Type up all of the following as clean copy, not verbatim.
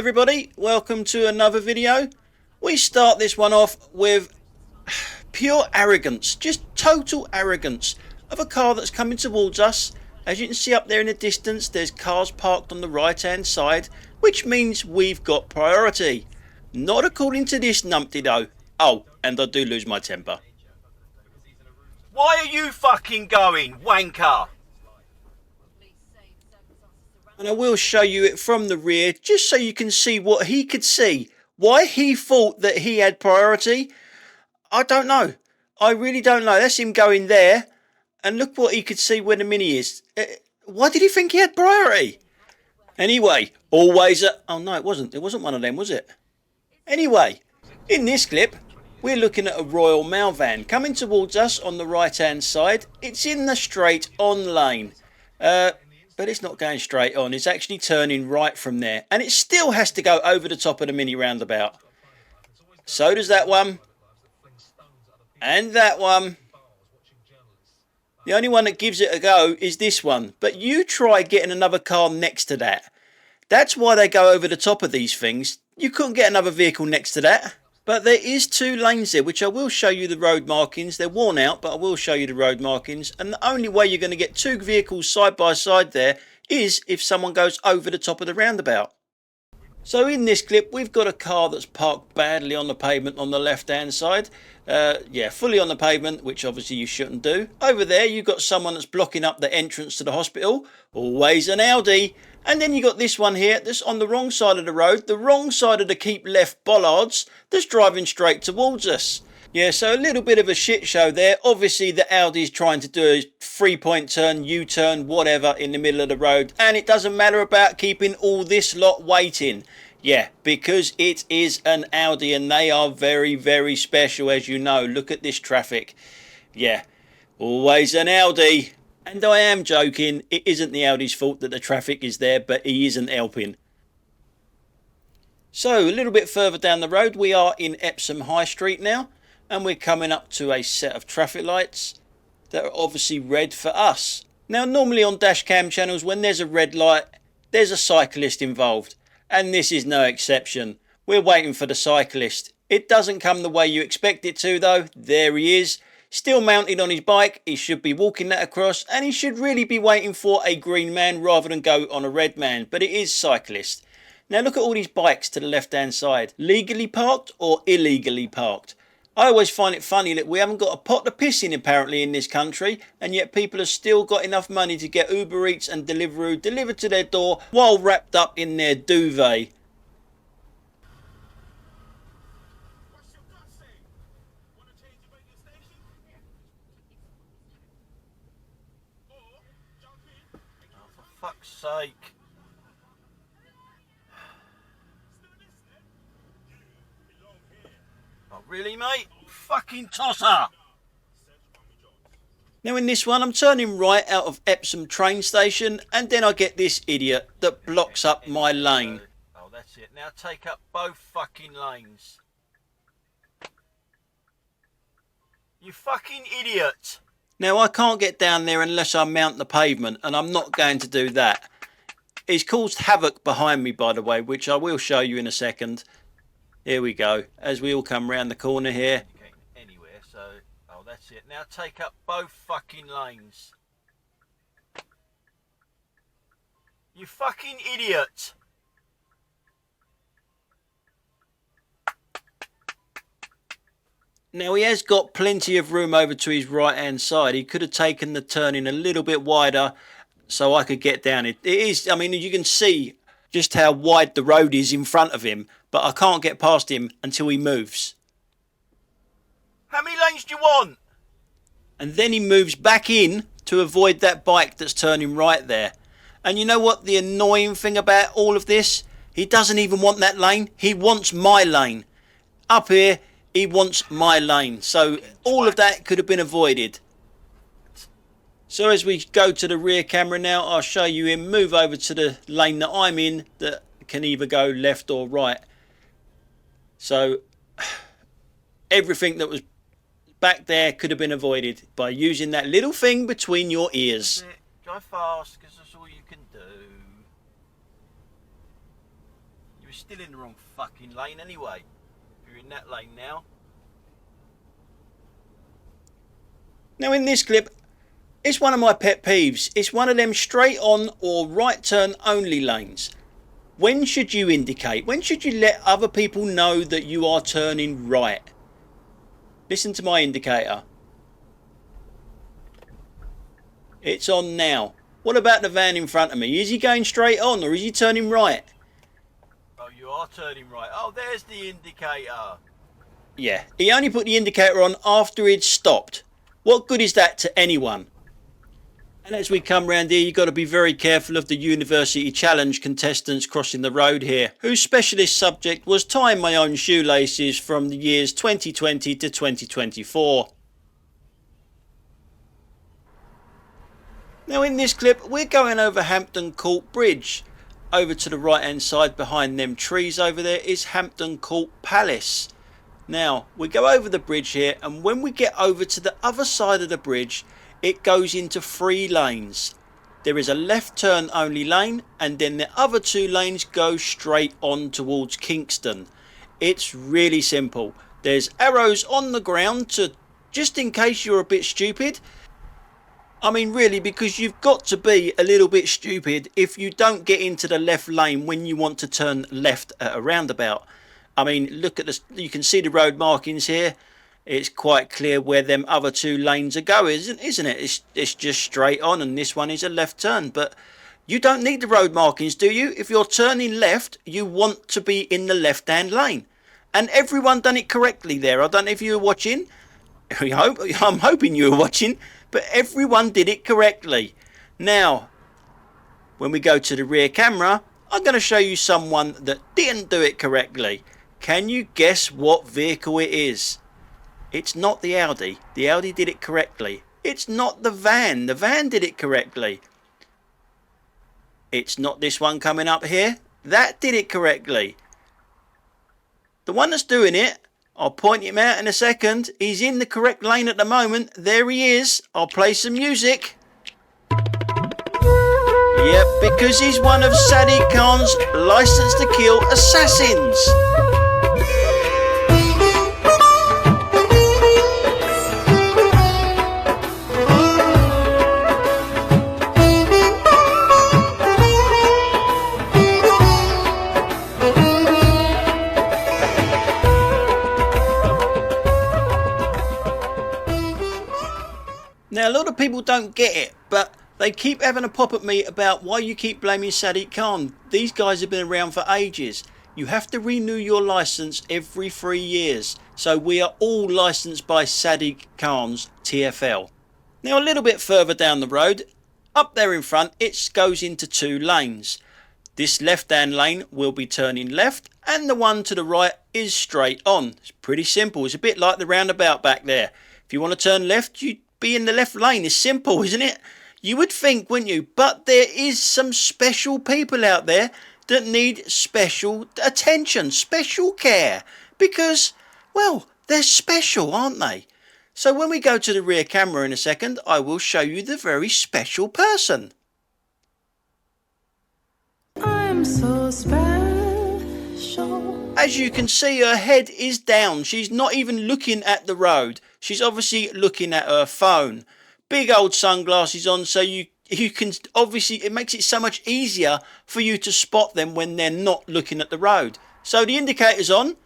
everybody, welcome to another video. We start this one off with pure arrogance, just total arrogance of a car that's coming towards us. As you can see up there in the distance, there's cars parked on the right hand side, which means we've got priority. Not according to this numpty though. Oh, and I do lose my temper. Why are you fucking going, wanker? And I will show you it from the rear, just so you can see what he could see. Why he thought that he had priority, I don't know. I really don't know. That's him going there. And look what he could see where the Mini is. Why did he think he had priority? Anyway, always oh no, it wasn't. It wasn't one of them, was it? Anyway, in this clip, we're looking at a Royal Mail van coming towards us on the right hand side. It's in the straight on lane. But it's not going straight on. It's actually turning right from there. And it still has to go over the top of the Mini roundabout. So does that one. And that one. The only one that gives it a go is this one. But you try getting another car next to that. That's why they go over the top of these things. You couldn't get another vehicle next to that. But there is two lanes there, which I will show you the road markings. They're worn out, but I will show you the road markings. And the only way you're going to get two vehicles side by side there is if someone goes over the top of the roundabout. So in this clip, we've got a car that's parked badly on the pavement on the left-hand side. Yeah, fully on the pavement, which obviously you shouldn't do. Over there, you've got someone that's blocking up the entrance to the hospital. Always an Audi. And then you got this one here that's on the wrong side of the road, the wrong side of the keep left bollards, that's driving straight towards us. Yeah, so a little bit of a shit show there. Obviously the Audi's trying to do a 3-point turn, U-turn, whatever in the middle of the road. And it doesn't matter about keeping all this lot waiting. Yeah, because it is an Audi and they are very, very special, as you know. Look at this traffic. Yeah, always an Audi. And I am joking, it isn't the Audi's fault that the traffic is there, but he isn't helping. So, a little bit further down the road, we are in Epsom High Street now, and we're coming up to a set of traffic lights that are obviously red for us. Now, normally on dash cam channels, when there's a red light, there's a cyclist involved, and this is no exception. We're waiting for the cyclist. It doesn't come the way you expect it to, though. There he is. Still mounted on his bike, he should be walking that across, and he should really be waiting for a green man rather than go on a red man, but it is Cyclist. Now look at all these bikes to the left hand side, legally parked or illegally parked. I always find it funny that we haven't got a pot of piss in apparently in this country, and yet people have still got enough money to get Uber Eats and Deliveroo delivered to their door while wrapped up in their duvet. Fuck's sake. Oh, really, mate? Fucking tosser! Now in this one, I'm turning right out of Epsom train station, and then I get this idiot that blocks up my lane. Oh, that's it. Now take up both fucking lanes. You fucking idiot! Now I can't get down there unless I mount the pavement, and I'm not going to do that. He's caused havoc behind me, by the way, which I will show you in a second. Here we go, as we all come round the corner here. You can't get anywhere, so... Oh, that's it. Now take up both fucking lanes. You fucking idiot! Now he has got plenty of room over to his right hand side. He could have taken the turning a little bit wider so I could get down it. It is, I mean, you can see just how wide the road is in front of him, but I can't get past him until he moves. How many lanes do you want? And then he moves back in to avoid that bike that's turning right there. And you know what the annoying thing about all of this? He doesn't even want that lane. He wants my lane. Up here, he wants my lane. So all of that could have been avoided. So as we go to the rear camera now, I'll show you him move over to the lane that I'm in that can either go left or right. So everything that was back there could have been avoided by using that little thing between your ears. Drive fast, because that's all you can do. You were still in the wrong fucking lane anyway. If you're in that lane now. Now in this clip, it's one of my pet peeves. It's one of them straight on or right turn only lanes. When should you indicate? When should you let other people know that you are turning right? Listen to my indicator. It's on now. What about the van in front of me? Is he going straight on or is he turning right? Oh, you are turning right. Oh, there's the indicator. Yeah, he only put the indicator on after he'd stopped. What good is that to anyone? And as we come round here, you've got to be very careful of the University Challenge contestants crossing the road here, whose specialist subject was tying my own shoelaces from the years 2020 to 2024. Now in this clip, we're going over Hampton Court Bridge. Over to the right hand side behind them trees over there is Hampton Court Palace. Now, we go over the bridge here, and when we get over to the other side of the bridge, it goes into 3 lanes. There is a left turn only lane, and then the other 2 lanes go straight on towards Kingston. It's really simple. There's arrows on the ground to, just in case you're a bit stupid. I mean really, because you've got to be a little bit stupid if you don't get into the left lane when you want to turn left at a roundabout. I mean, look at this, you can see the road markings here. It's quite clear where them other 2 lanes are going, isn't it? It's just straight on, and this one is a left turn. But you don't need the road markings, do you? If you're turning left, you want to be in the left-hand lane. And everyone done it correctly there. I don't know if you were watching. I'm hoping you were watching. But everyone did it correctly. Now, when we go to the rear camera, I'm going to show you someone that didn't do it correctly. Can you guess what vehicle it is? It's not the Audi. The Audi did it correctly. It's not the van. The van did it correctly. It's not this one coming up here. That did it correctly. The one that's doing it, I'll point him out in a second. He's in the correct lane at the moment. There he is. I'll play some music. Yep, because he's one of Sadiq Khan's License to Kill assassins. Now, a lot of people don't get it, but they keep having a pop at me about why you keep blaming Sadiq Khan. These guys have been around for ages. You have to renew your licence every 3 years. So we are all licensed by Sadiq Khan's TFL. Now, a little bit further down the road, up there in front, it goes into 2 lanes. This left-hand lane will be turning left, and the one to the right is straight on. It's pretty simple. It's a bit like the roundabout back there. If you want to turn left, you be in the left lane. It's simple, isn't it? You would think, wouldn't you? But there is some special people out there that need special attention, special care, because, well, they're special, aren't they? So when we go to the rear camera in a second, I will show you the very special person. I'm so special. As you can see, her head is down. She's not even looking at the road. She's obviously looking at her phone. Big old sunglasses on, so you can obviously, it makes it so much easier for you to spot them when they're not looking at the road. So the indicator's on.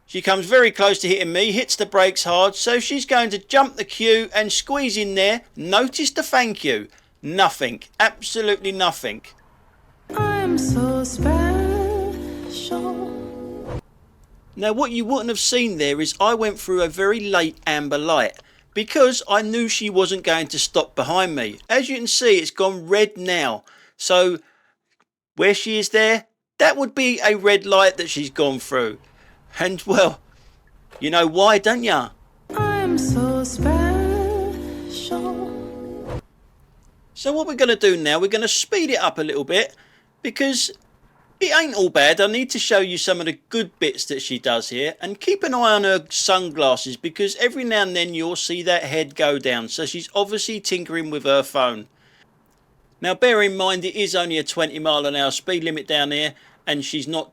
She comes very close to hitting me, hits the brakes hard, so she's going to jump the queue and squeeze in there. Notice the thank you. Nothing. Absolutely nothing. I'm so special. Now what you wouldn't have seen there is I went through a very late amber light because I knew she wasn't going to stop behind me. As you can see, it's gone red now. So where she is there, that would be a red light that she's gone through. And well, you know why, don't ya? I'm so special. So what we're going to do now, we're going to speed it up a little bit because it ain't all bad. I need to show you some of the good bits that she does here, and keep an eye on her sunglasses because every now and then you'll see that head go down. So she's obviously tinkering with her phone. Now bear in mind it is only a 20 mile an hour speed limit down here, and she's not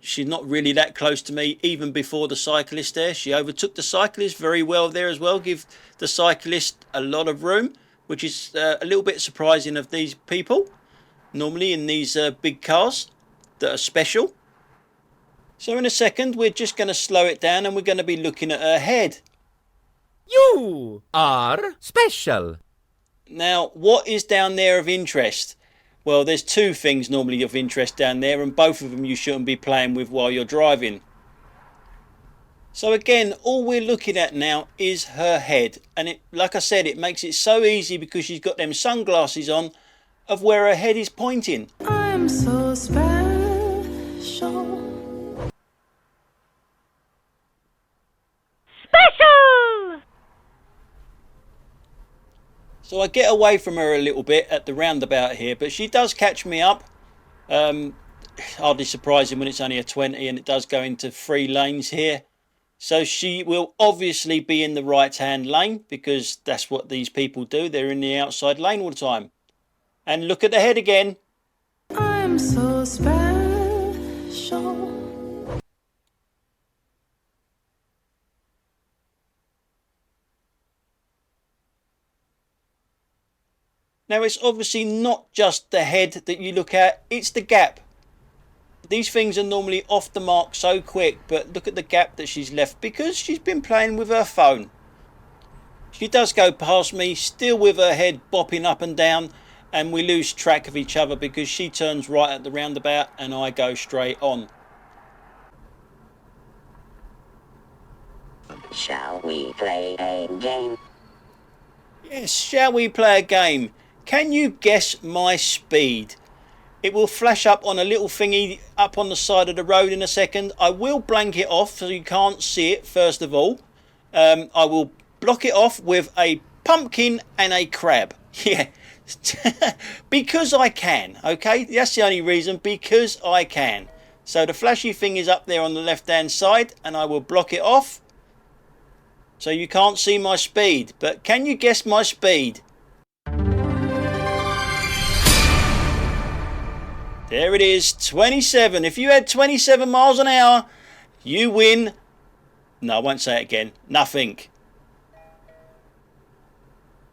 She's not really that close to me even before the cyclist there. She overtook the cyclist very well there as well. Give the cyclist a lot of room, which is a little bit surprising of these people. Normally in these big cars that are special. So in a second we're just going to slow it down and we're going to be looking at her head. You are special. Now, what is down there of interest? Well, there's two things normally of interest down there, and both of them you shouldn't be playing with while you're driving. So again, all we're looking at now is her head, and it, like I said, it makes it so easy because she's got them sunglasses on of where her head is pointing. I'm so special. Special! So I get away from her a little bit at the roundabout here, but she does catch me up. Hardly surprising when it's only a 20 and it does go into 3 lanes here. So she will obviously be in the right hand lane because that's what these people do. They're in the outside lane all the time. And look at the head again. I'm so special. Now it's obviously not just the head that you look at, it's the gap. These things are normally off the mark so quick, but look at the gap that she's left because she's been playing with her phone. She does go past me, still with her head bopping up and down, and we lose track of each other because she turns right at the roundabout and I go straight on. Shall we play a game? Yes, shall we play a game? Can you guess my speed? It will flash up on a little thingy up on the side of the road in a second. I will blank it off so you can't see it first of all. I will block it off with a pumpkin and a crab. Yeah, because I can, okay? That's the only reason, because I can. So the flashy thing is up there on the left hand side and I will block it off so you can't see my speed. But can you guess my speed? There it is, 27. If you had 27 miles an hour, you win. No, I won't say it again. Nothing.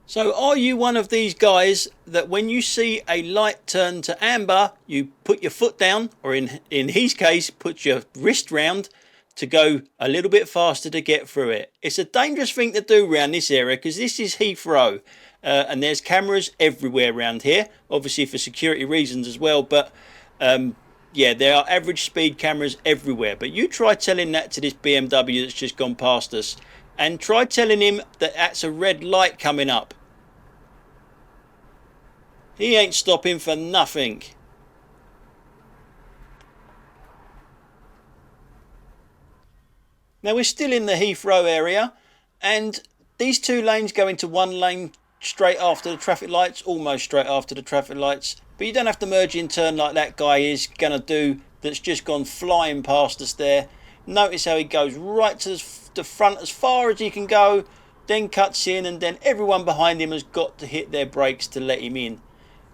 So are you one of these guys that when you see a light turn to amber, you put your foot down, or in his case, put your wrist round to go a little bit faster to get through it? It's a dangerous thing to do around this area because this is Heathrow. And there's cameras everywhere around here, obviously for security reasons as well, but yeah, there are average speed cameras everywhere. But you try telling that to this BMW that's just gone past us, and try telling him that that's a red light coming up. He ain't stopping for nothing. Now we're still in the Heathrow area, and these 2 lanes go into 1 lane straight after the traffic lights, almost straight after the traffic lights, but you don't have to merge in turn like that guy is gonna do, that's just gone flying past us there. Notice how he goes right to the front as far as he can go, then cuts in, and then everyone behind him has got to hit their brakes to let him in.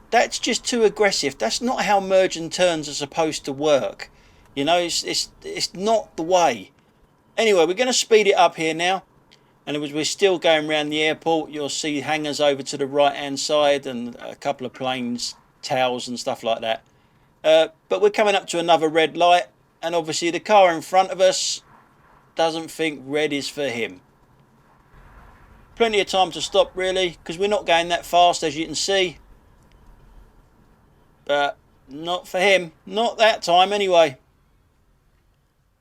That's just too aggressive. That's not how merge and turns are supposed to work. You know, it's not the way. Anyway, we're going to speed it up here now. And as we're still going around the airport, you'll see hangars over to the right hand side and a couple of planes, towers and stuff like that. But we're coming up to another red light, and obviously the car in front of us doesn't think red is for him. Plenty of time to stop really, because we're not going that fast as you can see. But not for him. Not that time anyway.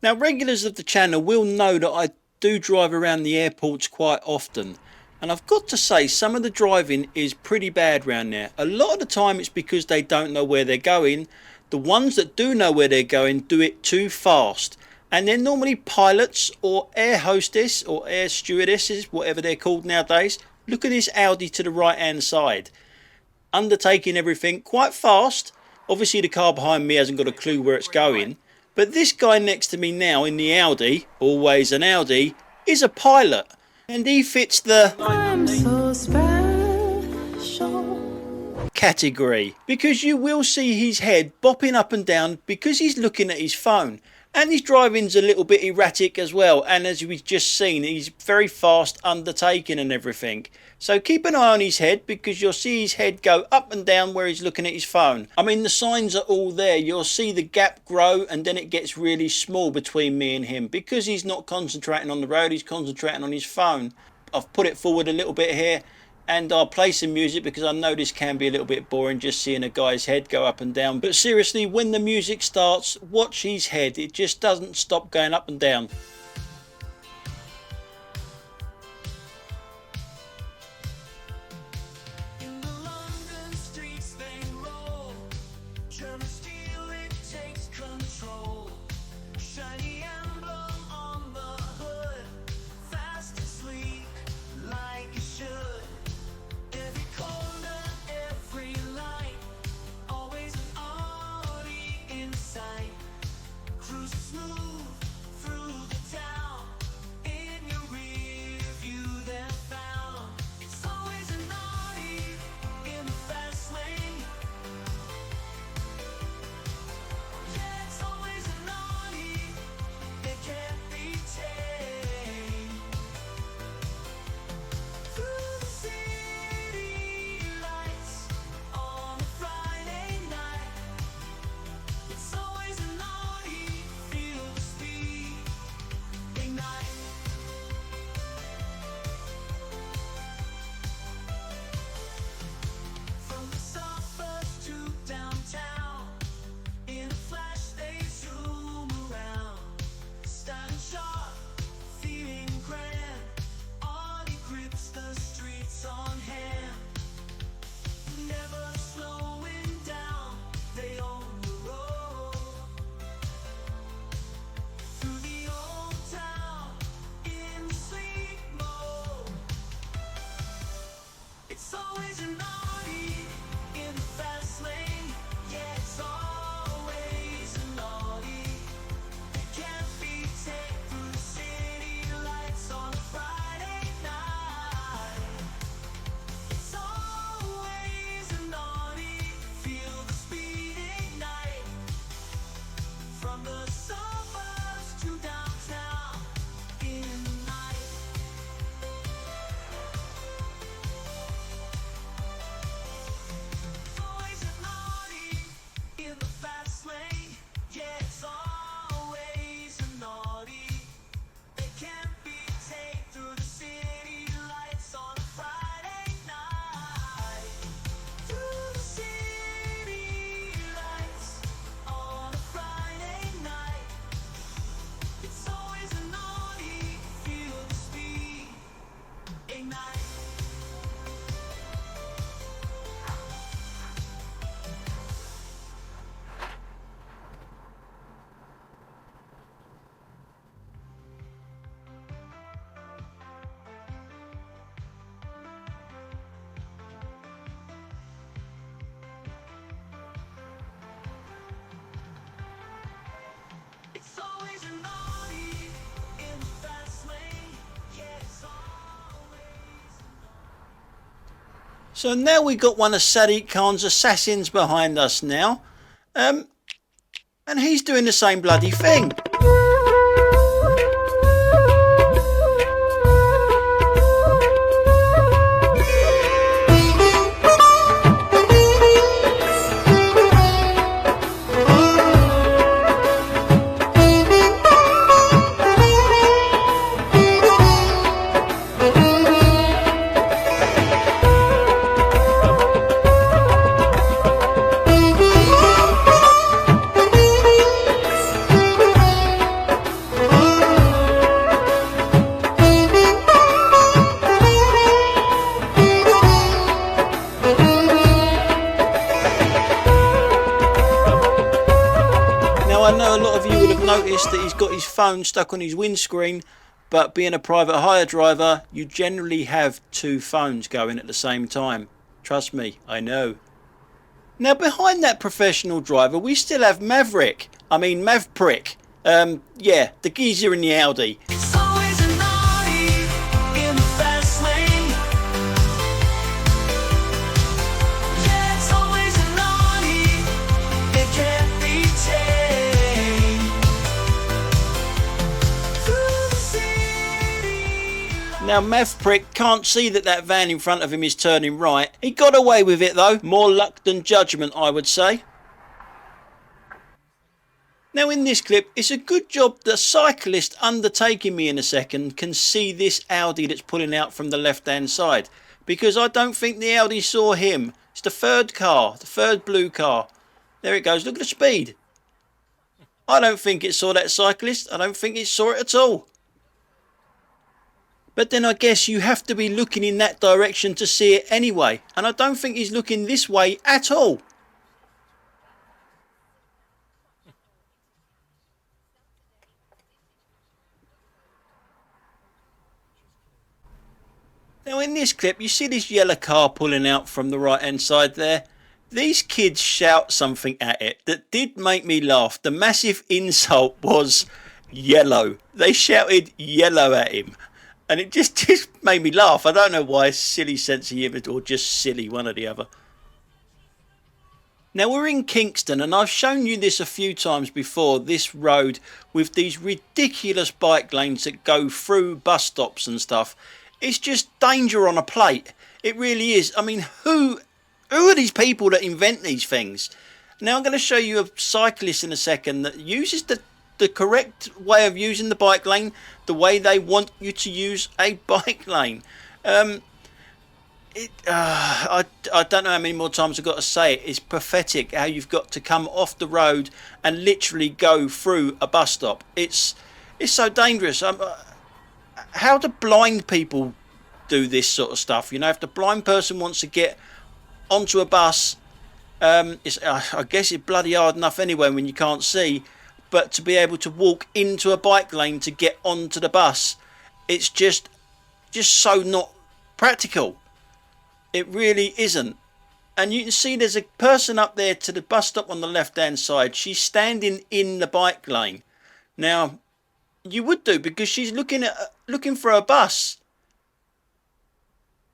Now regulars of the channel will know that I do drive around the airports quite often, and I've got to say some of the driving is pretty bad around there. A lot of the time it's because they don't know where they're going. The ones that do know where they're going do it too fast, and they're normally pilots or air hostess or air stewardesses, whatever they're called nowadays. Look at this Audi to the right hand side, undertaking everything quite fast. Obviously the car behind me hasn't got a clue where it's going. But this guy next to me now in the Audi, always an Audi, is a pilot. And he fits the I'm so special. category. Because you will see his head bopping up and down because he's looking at his phone. And his driving's a little bit erratic as well, and as we've just seen, he's very fast undertaking and everything. So keep an eye on his head, because you'll see his head go up and down where he's looking at his phone. I mean, the signs are all there. You'll see the gap grow, and then it gets really small between me and him, because he's not concentrating on the road, he's concentrating on his phone. I've put it forward a little bit here, and I'll play some music because I know this can be a little bit boring just seeing a guy's head go up and down. But seriously, when the music starts, watch his head. It just doesn't stop going up and down. In the London streets they roll, German steel it takes control. Shiny emblem on the hood, fast and sleek like it should. Every corner, every light, always an Audi in sight. Cruise smooth through the town, in your rear view they're found. It's always an Audi in the fast lane. Yeah, it's always an Audi, it can't be tamed. Through the city lights on a Friday night, it's always an Audi, feel the speed ignite. From the suburbs to downtown, in a flash they zoom around. Standing sharp, feeling grand, Audi grips the streets on hand. Never slowing down, they own the road. Through the old town, in sleep mode. It's always an Audi in the fast lane. Yeah, it's always an Audi. It can't be tamed through the city lights on a Friday night. It's always an Audi, feel the speed ignite. From the suburbs to downtown in the night. It's always an Audi in the fast lane. Yeah, it's always an Audi. It can't be tamed through the city lights on a Friday night. Through the city lights on a Friday night. It's always an Audi, feel the speed ignite. It's always an Audi in the fast lane. Yeah, it's always an So now we got one of Sadiq Khan's assassins behind us now. And he's doing the same bloody thing. I know a lot of you will have noticed that he's got his phone stuck on his windscreen, but being a private hire driver, you generally have two phones going at the same time. Trust me, I know. Now behind that professional driver, we still have Mavprick. Yeah, the geezer in the Audi. It's always an Audi in the fast lane. Yeah, it's always an Audi. It can't be tamed. Now Math Prick can't see that that van in front of him is turning right. He got away with it though. More luck than judgment, I would say. Now in this clip, it's a good job the cyclist undertaking me in a second can see this Audi that's pulling out from the left hand side. Because I don't think the Audi saw him. It's the third car, the third blue car. There it goes, look at the speed. I don't think it saw that cyclist. I don't think it saw it at all. But then I guess you have to be looking in that direction to see it anyway. And I don't think he's looking this way at all. Now in this clip you see this yellow car pulling out from the right hand side there. These kids shout something at it that did make me laugh. The massive insult was yellow. They shouted yellow at him. And it just made me laugh. I don't know why. Silly sense of humour or just silly, one or the other. Now we're in Kingston and I've shown you this a few times before. This road with these ridiculous bike lanes that go through bus stops and stuff. It's just danger on a plate. It really is. I mean, who are these people that invent these things? Now I'm going to show you a cyclist in a second that uses the correct way of using the bike lane, the way they want you to use a bike lane. I don't know how many more times I've got to say it. It's pathetic how you've got to come off the road and literally go through a bus stop. It's so dangerous. How do blind people do this sort of stuff? You know, if the blind person wants to get onto a bus, I guess it's bloody hard enough anyway when you can't see. But to be able to walk into a bike lane to get onto the bus, it's just so not practical. It really isn't. And you can see there's a person up there to the bus stop on the left hand side. She's standing in the bike lane. Now, you would do because she's looking for a bus.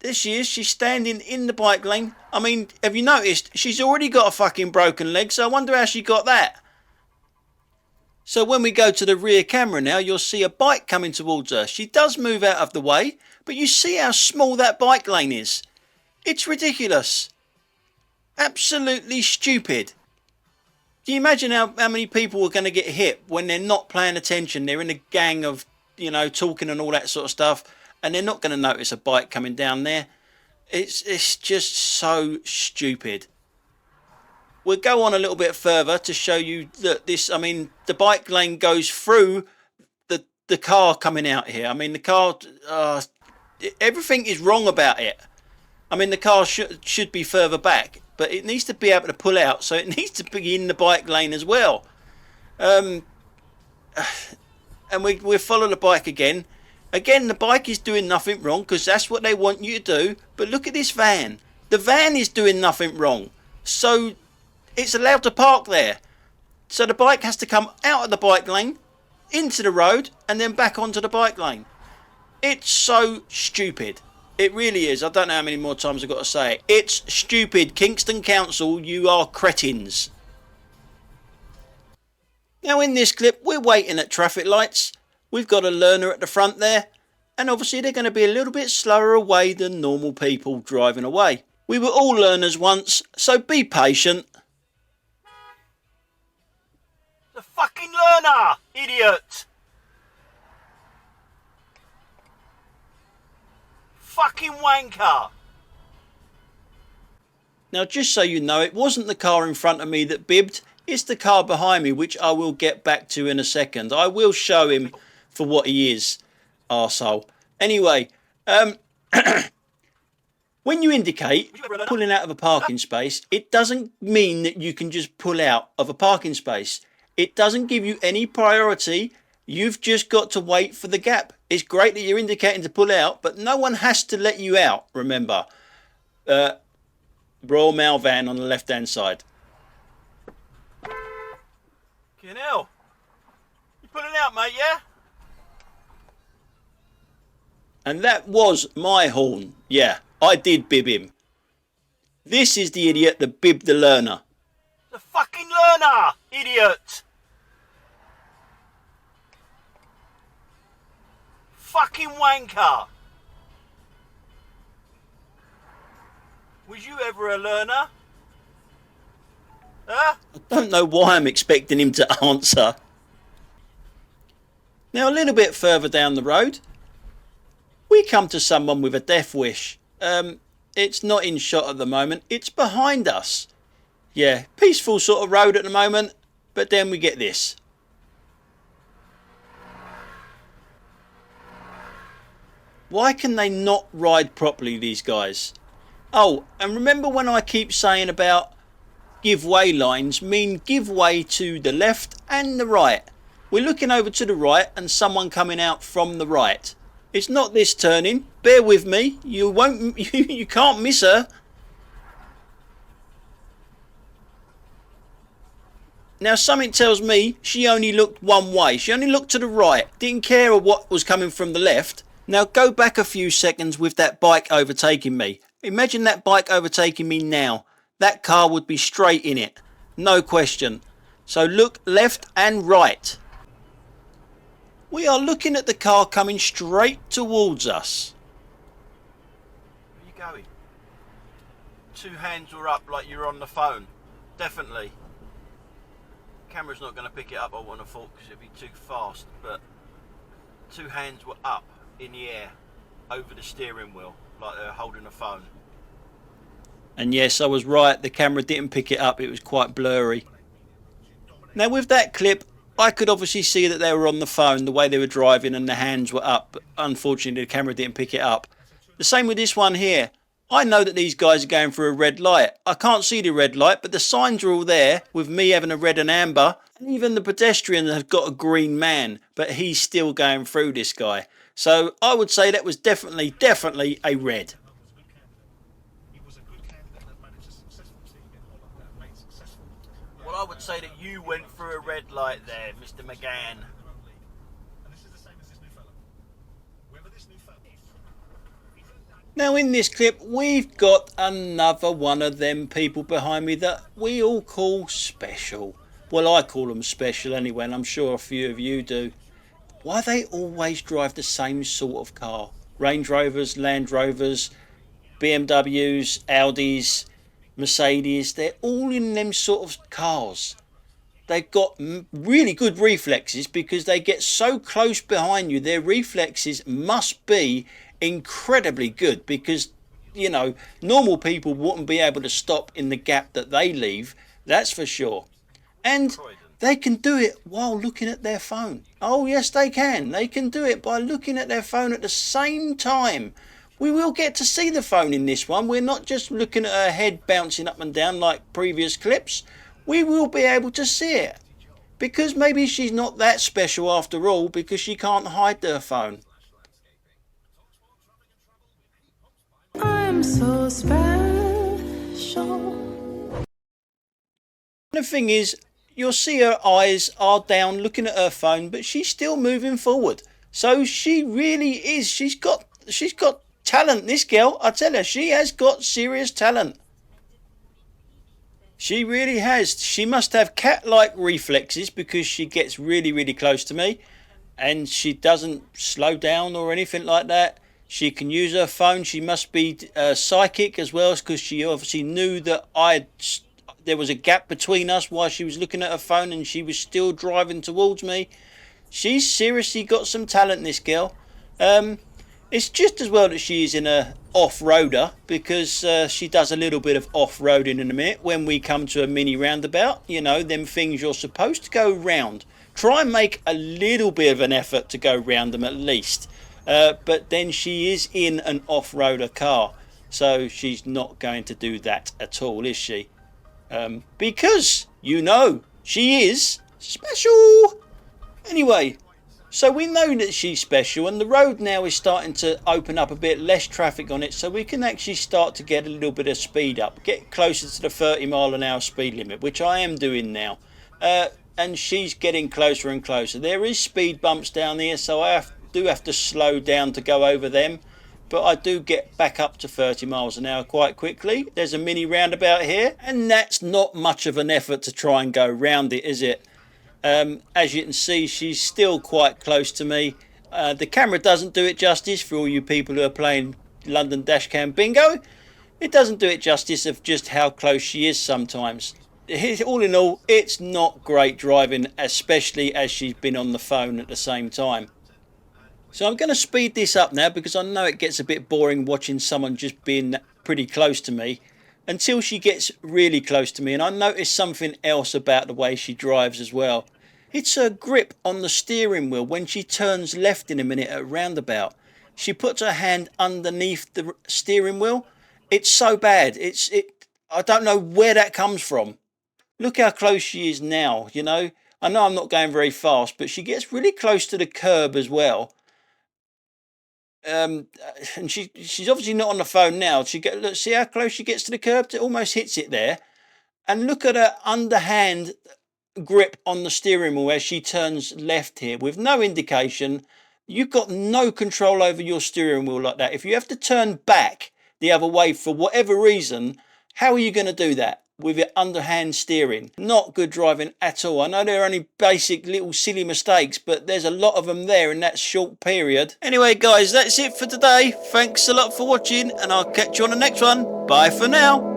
There she is. She's standing in the bike lane. I mean, have you noticed? She's already got a fucking broken leg. So I wonder how she got that. So when we go to the rear camera now, you'll see a bike coming towards her. She does move out of the way, but you see how small that bike lane is. It's ridiculous. Absolutely stupid. Can you imagine how many people are going to get hit when they're not paying attention? They're in a gang of, you know, talking and all that sort of stuff, and they're not going to notice a bike coming down there. It's just so stupid. We'll go on a little bit further to show you that this, I mean, the bike lane goes through the car coming out here. I mean, the car, everything is wrong about it. I mean, the car should be further back, but it needs to be able to pull out, so it needs to be in the bike lane as well. And we follow the bike again. Again, the bike is doing nothing wrong because that's what they want you to do. But look at this van. The van is doing nothing wrong. So it's allowed to park there. So the bike has to come out of the bike lane, into the road, and then back onto the bike lane. It's so stupid. It really is. I don't know how many more times I've got to say it. It's stupid. Kingston Council, you are cretins. Now in this clip, we're waiting at traffic lights. We've got a learner at the front there. And obviously they're going to be a little bit slower away than normal people driving away. We were all learners once, so be patient. The fucking learner, idiot! Fucking wanker! Now just so you know, it wasn't the car in front of me that bibbed, it's the car behind me, which I will get back to in a second. I will show him for what he is, arsehole. Anyway, when you indicate pulling out of a parking space, it doesn't mean that you can just pull out of a parking space. It doesn't give you any priority. You've just got to wait for the gap. It's great that you're indicating to pull out, but no one has to let you out, remember. Royal Mail van on the left-hand side. Fucking hell. You pulling out, mate, yeah? And that was my horn. Yeah, I did bib him. This is the idiot that bibbed the learner. The fucking learner, idiot! Fucking wanker! Was you ever a learner? Huh? I don't know why I'm expecting him to answer. Now a little bit further down the road, we come to someone with a death wish. It's not in shot at the moment, it's behind us. Yeah, peaceful sort of road at the moment, but then we get this. Why can they not ride properly, these guys? Oh, and remember when I keep saying about give way lines mean give way to the left and the right. We're looking over to the right and someone coming out from the right. It's not this turning. Bear with me. You won't. You can't miss her. Now something tells me she only looked one way. She only looked to the right. Didn't care what was coming from the left. Now go back a few seconds with that bike overtaking me. Imagine that bike overtaking me now. That car would be straight in it. No question. So look left and right. We are looking at the car coming straight towards us. Where are you going? 2 hands were up like you're on the phone. Definitely. Camera's not going to pick it up, I wouldn't have thought, because it'd be too fast. But 2 hands were up in the air over the steering wheel like they're holding a phone. And yes, I was right, the camera didn't pick it up, it was quite blurry. Now with that clip, I could obviously see that they were on the phone the way they were driving and the hands were up, but unfortunately the camera didn't pick it up. The same with this one here. I know that these guys are going through a red light. I can't see the red light, but the signs are all there with me having a red and amber. And even the pedestrian has got a green man, but he's still going through, this guy. So I would say that was definitely a red. Well, I would say that you went through a red light there, Mr. McGann. Now in this clip we've got another one of them people behind me that we all call special. Well, I call them special anyway, and I'm sure a few of you do. Why they always drive the same sort of car? Range Rovers, Land Rovers, BMWs, Audis, Mercedes, they're all in them sort of cars. They've got really good reflexes because they get so close behind you. Their reflexes must be incredibly good because, you know, normal people wouldn't be able to stop in the gap that they leave, that's for sure. And they can do it while looking at their phone. Oh yes, they can. They can do it by looking at their phone at the same time. We will get to see the phone in this one. We're not just looking at her head bouncing up and down like previous clips. We will be able to see it. Because maybe she's not that special after all, because she can't hide her phone. I'm so special. The thing is, you'll see her eyes are down looking at her phone, but she's still moving forward. So she really is. She's got talent, this girl. I tell her, she has got serious talent. She really has. She must have cat-like reflexes because she gets really close to me and she doesn't slow down or anything like that. She can use her phone. She must be psychic as well, because she obviously knew that there was a gap between us while she was looking at her phone and she was still driving towards me. She's seriously got some talent, this girl. It's just as well that she is in a off-roader, because she does a little bit of off-roading in a minute when we come to a mini roundabout. You know, them things you're supposed to go round. Try and make a little bit of an effort to go round them at least. But then she is in an off-roader car, so she's not going to do that at all, is she? Because, you know, she is special. Anyway, so we know that she's special, and the road now is starting to open up a bit, less traffic on it, so we can actually start to get a little bit of speed up, get closer to the 30-mile-an-hour speed limit, which I am doing now. And she's getting closer and closer. There is speed bumps down here, so I do have to slow down to go over them, but I do get back up to 30 miles an hour quite quickly. There's a mini roundabout here, and that's not much of an effort to try and go round it, is it? As you can see, she's still quite close to me. The camera doesn't do it justice for all you people who are playing London Dashcam Bingo, It doesn't do it justice of just how close she is sometimes. All in all, it's not great driving, especially as she's been on the phone at the same time. So I'm going to speed this up now because I know it gets a bit boring watching someone just being pretty close to me, until she gets really close to me. And I noticed something else about the way she drives as well. It's her grip on the steering wheel when she turns left in a minute at a roundabout. She puts her hand underneath the steering wheel. It's so bad. I don't know where that comes from. Look how close she is now, you know. I know I'm not going very fast, but she gets really close to the curb as well. And she's obviously not on the phone now. Look, see how close she gets to the curb? It almost hits it there. And look at her underhand grip on the steering wheel as she turns left here with no indication. You've got no control over your steering wheel like that. If you have to turn back the other way for whatever reason, how are you going to do that with your underhand steering? Not good driving at all. I know there are only basic little silly mistakes, but there's a lot of them there in that short period. Anyway, guys, that's it for today. Thanks a lot for watching, and I'll catch you on the next one. Bye for now.